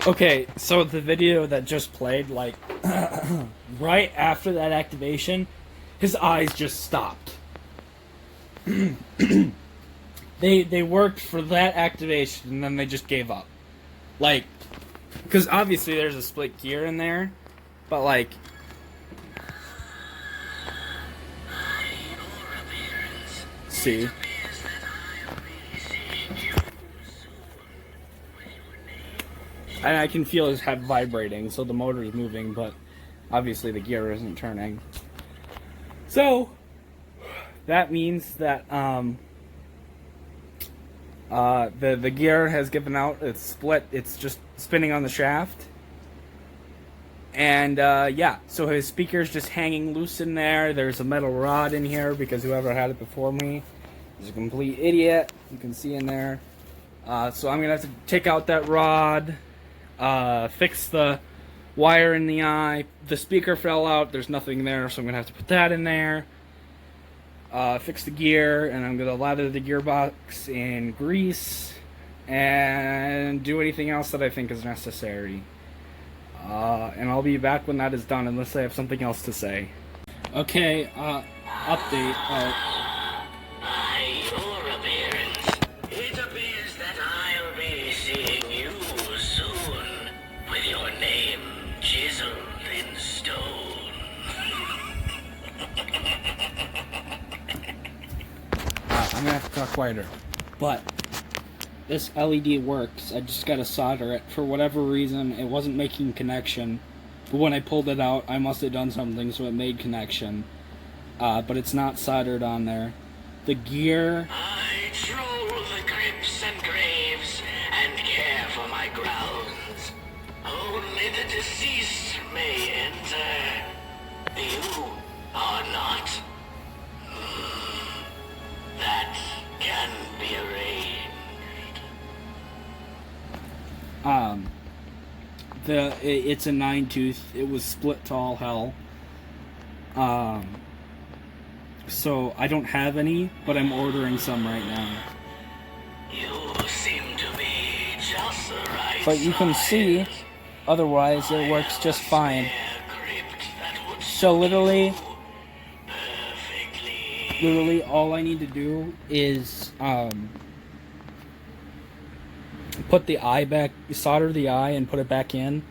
Okay, so the video that just played, like, right after that activation, his eyes just stopped. They worked for that activation, and then they just gave up. Like, because obviously there's a split gear in there, but like, see, and I can feel his head vibrating, so the motor is moving, but obviously the gear isn't turning. So that means that the gear has given out. It's split. It's just spinning on the shaft. And yeah, so his speaker's just hanging loose in there. There's a metal rod in here because whoever had it before me is a complete idiot. You can see in there. So I'm gonna have to take out that rod, fix the wire in the eye. The speaker fell out. There's nothing there, so I'm gonna have to put that in there. Fix the gear, and I'm gonna lather the gearbox in grease and do anything else that I think is necessary. And I'll be back when that is done, unless I have something else to say. Okay, update. Hi, your appearance. It appears that I'll be seeing you soon, with your name chiseled in stone. I'm gonna have to talk quieter. But this LED works. I just gotta solder it. For whatever reason, it wasn't making connection. But when I pulled it out, I must have done something so it made connection. But it's not soldered on there. The gear... I troll the crypts and graves and care for my grounds. Only the deceased may enter. You are not. That can be arranged. It's a 9-tooth. It was split to all hell. So I don't have any, but I'm ordering some right now. You seem to be just the right But you can see, otherwise it works just fine. So literally all I need to do is put the eye back, solder the eye and put it back in.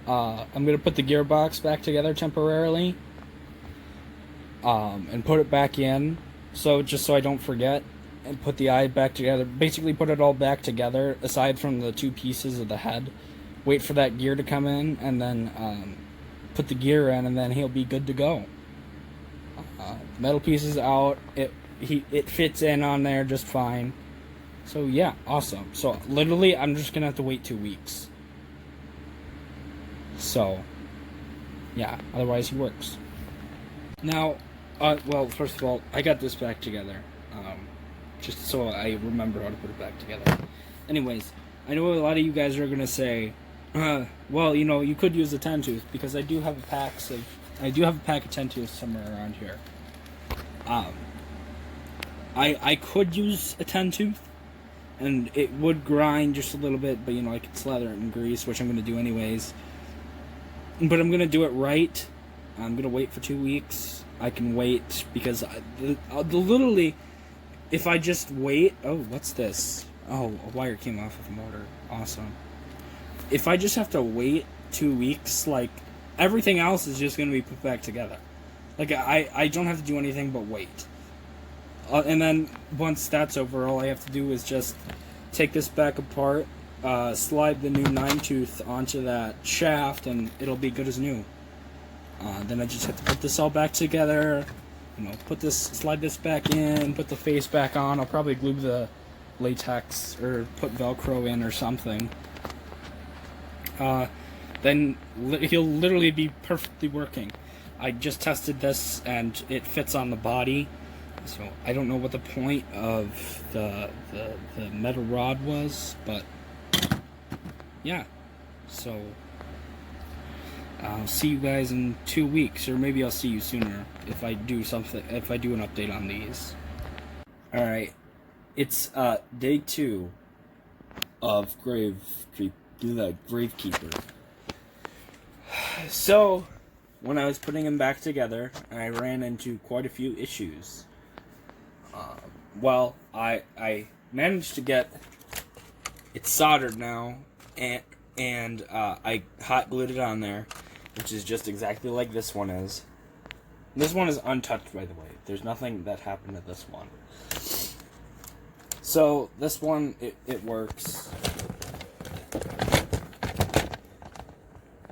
I'm gonna put the gearbox back together temporarily, and put it back in, so just so I don't forget, and put the eye back together. Basically put it all back together aside from the two pieces of the head. Wait for that gear to come in, and then put the gear in, and then he'll be good to go. Metal pieces out. It fits in on there just fine. So yeah, awesome. So literally, I'm just gonna have to wait 2 weeks. So yeah, otherwise he works. Now, well, first of all, I got this back together, just so I remember how to put it back together. Anyways, I know a lot of you guys are gonna say, well, you know, you could use a 10-tooth, because I do have a pack of 10-tooths somewhere around here. I could use a 10-tooth, and it would grind just a little bit, but you know, I could slather it in grease, which I'm gonna do anyways. But I'm gonna do it right. I'm gonna wait for 2 weeks. I can wait because literally, if I just wait. Oh, what's this? Oh, a wire came off of the motor. Awesome. If I just have to wait 2 weeks, like, everything else is just gonna be put back together. Like, I don't have to do anything but wait. And then once that's over, all I have to do is just take this back apart, slide the new 9-tooth onto that shaft, and it'll be good as new. Then I just have to put this all back together, you know, slide this back in, put the face back on. I'll probably glue the latex or put Velcro in or something. Then he'll literally be perfectly working. I just tested this and it fits on the body. So I don't know what the point of the metal rod was, but yeah. So I'll see you guys in 2 weeks, or maybe I'll see you sooner if I do something. If I do an update on these. All right, it's day 2 of grave Do the Gravekeeper. So, when I was putting them back together, I ran into quite a few issues. Well, I managed to get it soldered now, and I hot glued it on there, which is just exactly like this one is. This one is untouched, by the way. There's nothing that happened to this one. So, this one, it works.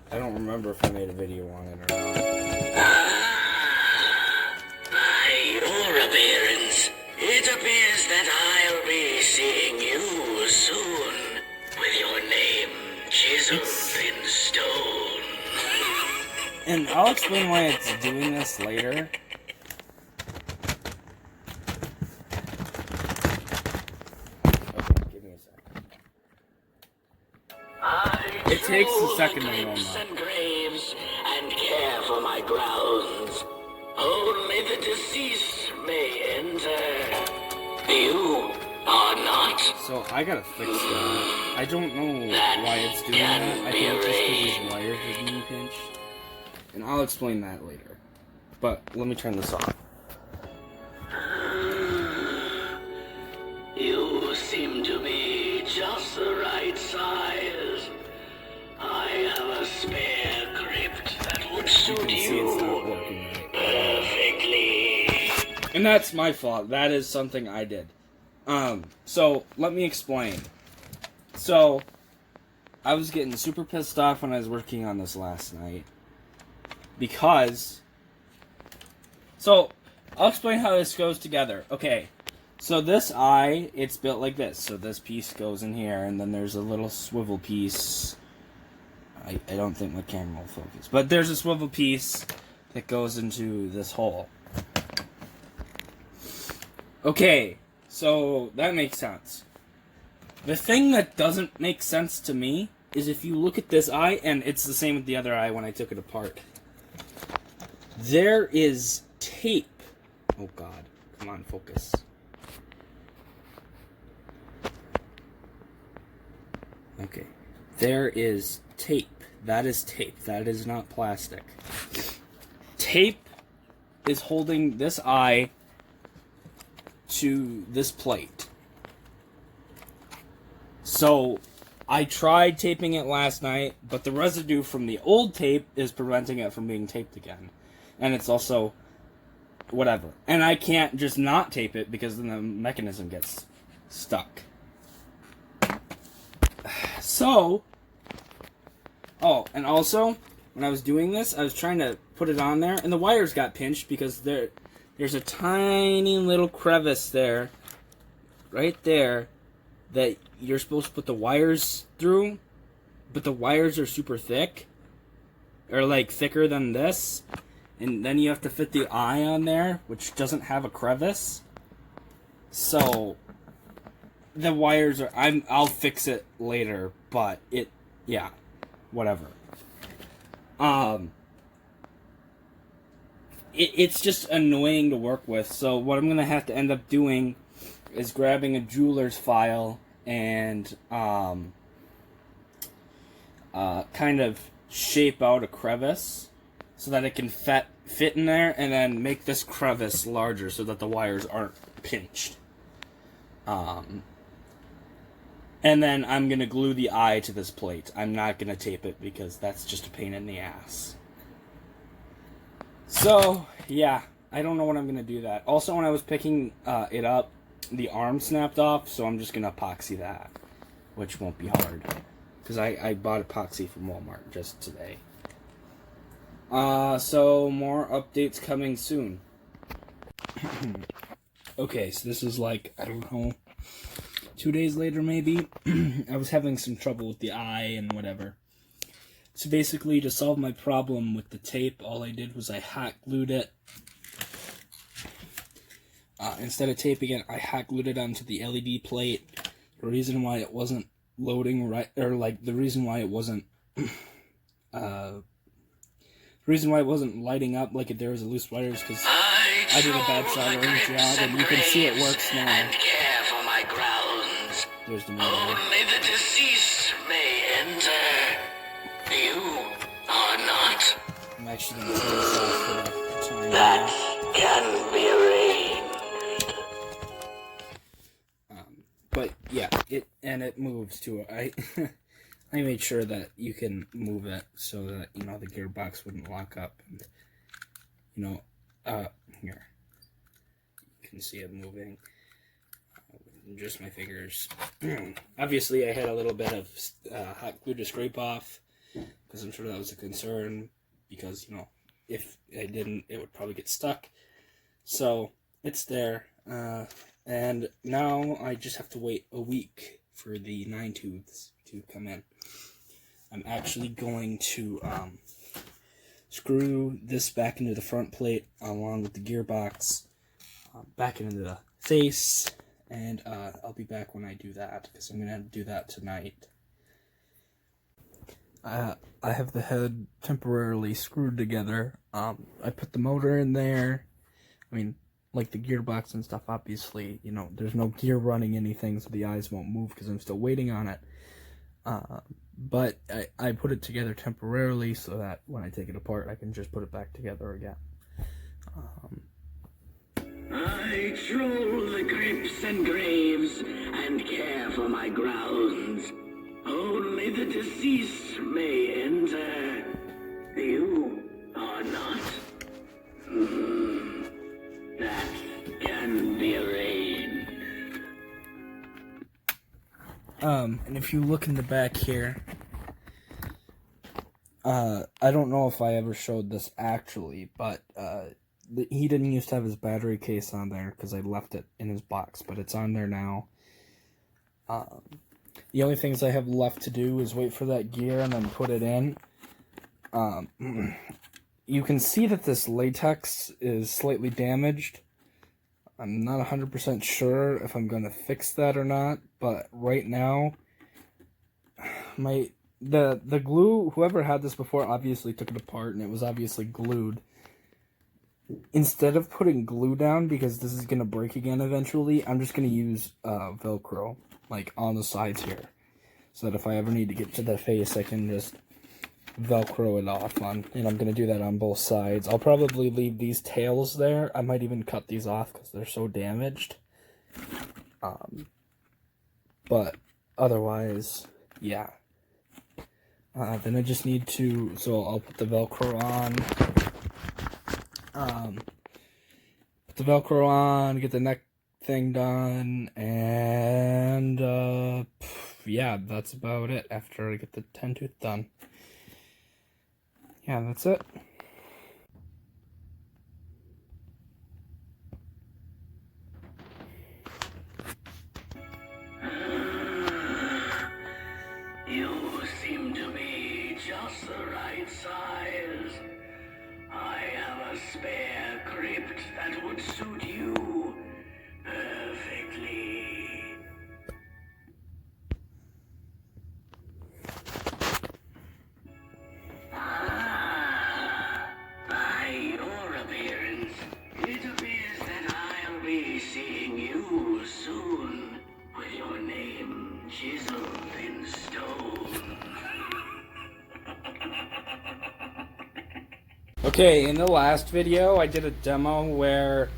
I don't remember if I made a video on it or not. By your appearance, it appears that I'll be seeing you soon, with your name chiseled in stone. And I'll explain why it's doing this later. Okay, give me a second. It takes a second to warm up. And graves and care for my grounds. Only the deceased may enter. You are not. So I gotta fix that. I don't know why it's doing that. I think it's just because these wires are being pinched. And I'll explain that later. But let me turn this off. You seem to be just the right size. I have a spare crypt that would You suit can see it's not you working right. perfectly. And that's my fault. That is something I did. So let me explain. So I was getting super pissed off when I was working on this last night. Because so I'll explain how this goes together. Okay. So this eye, it's built like this. So this piece goes in here, and then there's a little swivel piece. I don't think my camera will focus. But there's a swivel piece that goes into this hole. Okay, so that makes sense. The thing that doesn't make sense to me is if you look at this eye, and it's the same with the other eye when I took it apart. There is tape. Oh God, come on, focus. Okay, there is tape. That is tape. That is not plastic. Tape is holding this eye to this plate. So I tried taping it last night, but the residue from the old tape is preventing it from being taped again. And it's also whatever. And I can't just not tape it because then the mechanism gets stuck. So, oh, and also, when I was doing this, I was trying to put it on there, and the wires got pinched because there's a tiny little crevice there, right there, that you're supposed to put the wires through, but the wires are super thick, or like thicker than this, and then you have to fit the eye on there, which doesn't have a crevice. So the wires are, I'll fix it later, but yeah, whatever. It's just annoying to work with. So what I'm gonna have to end up doing is grabbing a jeweler's file and kind of shape out a crevice so that it can fit in there, and then make this crevice larger so that the wires aren't pinched. And then I'm going to glue the eye to this plate. I'm not going to tape it because that's just a pain in the ass. So, yeah, I don't know when I'm going to do that. Also, when I was picking it up, the arm snapped off, so I'm just going to epoxy that, which won't be hard. Because I bought epoxy from Walmart just today. So more updates coming soon. Okay, so this is like, I don't know, 2 days later maybe. I was having some trouble with the eye and whatever. So basically, to solve my problem with the tape, all I did was I hot glued it. Instead of taping it, I hot glued it onto the LED plate. The reason why it wasn't loading right, or like the reason why it wasn't lighting up like if there was a loose wire is because I did a bad soldering job, and you can see it works now. And care for my grounds. There's the motor. Only the deceased may enter. actually going to turn this off for the time. That can be arranged. But yeah, it moves too. I made sure that you can move it so that, you know, the gearbox wouldn't lock up, and, you know, here, you can see it moving with just my fingers. Obviously I had a little bit of hot glue to scrape off, because I'm sure that was a concern, because, you know, if I didn't, it would probably get stuck. So it's there, and now I just have to wait a week for the 9 tooths to come in. I'm actually going to screw this back into the front plate along with the gearbox back into the face, and I'll be back when I do that, because I'm going to have to do that tonight. I have the head temporarily screwed together. I put the motor in there. I mean, like the gearbox and stuff, obviously, you know, there's no gear running anything, so the eyes won't move because I'm still waiting on it. But I put it together temporarily so that when I take it apart, I can just put it back together again. I troll the crypts and graves and care for my grounds. Only the deceased may enter. You are not. That can be arranged. And if you look in the back here, I don't know if I ever showed this actually, but he didn't used to have his battery case on there because I left it in his box, but it's on there now. The only things I have left to do is wait for that gear and then put it in. You can see that this latex is slightly damaged. I'm not 100% sure if I'm going to fix that or not, but right now, the glue, whoever had this before obviously took it apart, and it was obviously glued. Instead of putting glue down, because this is going to break again eventually, I'm just going to use Velcro, like on the sides here, so that if I ever need to get to the face, I can just Velcro it off on, and I'm going to do that on both sides. I'll probably leave these tails there. I might even cut these off because they're so damaged. But otherwise, yeah. Then I just need to, so I'll put the Velcro on. Put the Velcro on, get the neck thing done, and yeah, that's about it after I get the 10-tooth done. Yeah, that's it. You seem to be just the right size. I have a spare crypt that would suit you perfectly. By your appearance, it appears that I'll be seeing you soon, with your name chiseled in stone. Okay, in the last video, I did a demo where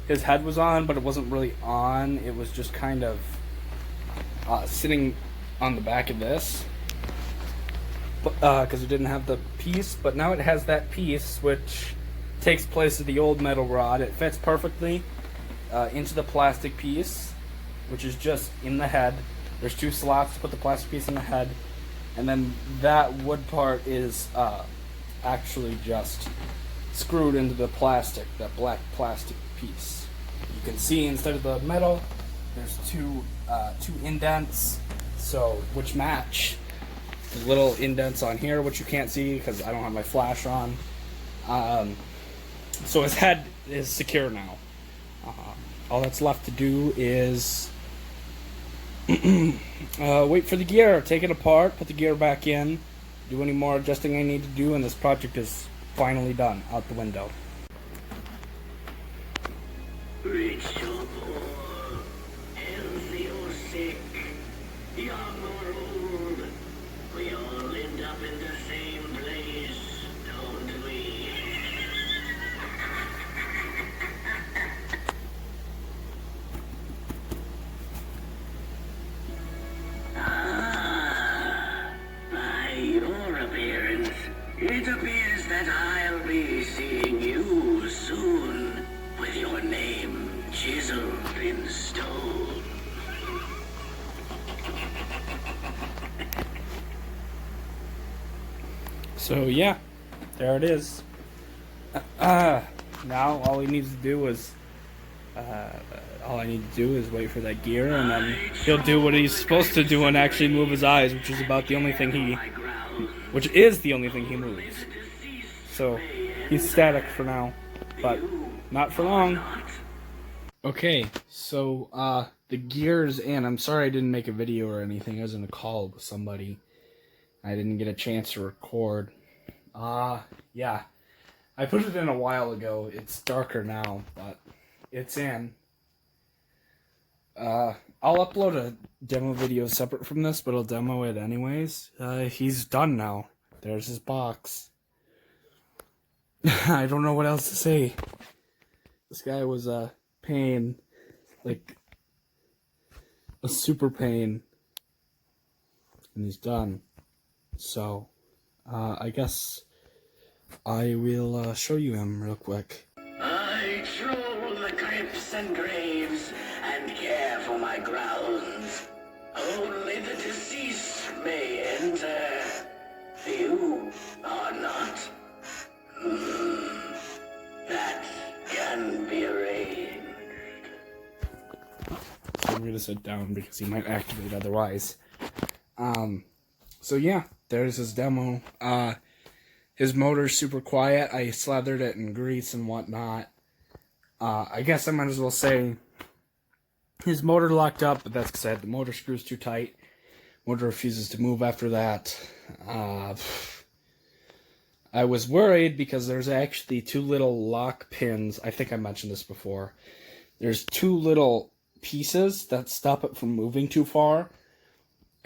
his head was on, but it wasn't really on. It was just kind of sitting on the back of this, because it didn't have the piece. But now it has that piece, which takes place of the old metal rod. It fits perfectly into the plastic piece, which is just in the head. There's 2 slots to put the plastic piece in the head, and then that wood part is actually just screwed into the plastic, that black plastic piece. You can see instead of the metal, there's two indents, so which match. There's little indents on here, which you can't see because I don't have my flash on. So his head is secure now. All that's left to do is wait for the gear, take it apart, put the gear back in, do any more adjusting I need to do, and this project is finally done, out the window. Rich or poor, healthy or sick, young or old, we all end up in the same place, don't It appears that I'll be seeing you soon, with your name chiseled in stone. So yeah, there it is. Now all he needs to do is, all I need to do is wait for that gear, and then he'll do what he's supposed to do and actually move his eyes, which is the only thing he moves. So he's static for now, but not for long. Okay, so the gear's in. I'm sorry I didn't make a video or anything. I was in a call with somebody. I didn't get a chance to record. Yeah. I put it in a while ago. It's darker now, but it's in. I'll upload a demo video separate from this, but I'll demo it anyways. He's done now. There's his box. I don't know what else to say. This guy was a pain. Like, a super pain. And he's done. So, I guess I will show you him real quick. I troll the crypts and graves and care for my grounds. Only the deceased may enter. You are not. That can be arranged. So I'm gonna sit down because he might activate otherwise. So yeah, there's his demo. His motor's super quiet. I slathered it in grease and whatnot. I guess I might as well say his motor locked up, but that's because I had the motor screws too tight. Motor refuses to move after that. I was worried because there's actually two little lock pins. I think I mentioned this before. There's two little pieces that stop it from moving too far.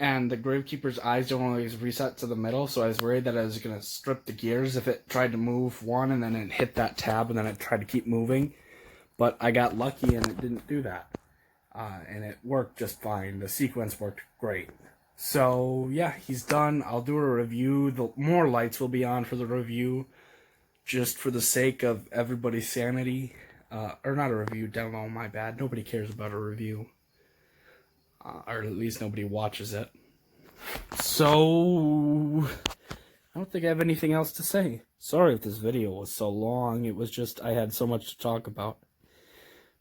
And the Gravekeeper's eyes don't always reset to the middle, so I was worried that I was going to strip the gears if it tried to move one and then it hit that tab and then it tried to keep moving. But I got lucky and it didn't do that. And it worked just fine. The sequence worked great. So, yeah, he's done. I'll do a review. The more lights will be on for the review, just for the sake of everybody's sanity. Or not a review, demo, my bad. Nobody cares about a review. Or at least nobody watches it. So, I don't think I have anything else to say. Sorry if this video was so long. It was just, I had so much to talk about.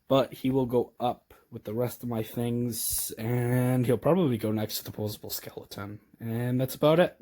But he will go up with the rest of my things, and he'll probably go next to the posable skeleton. And that's about it.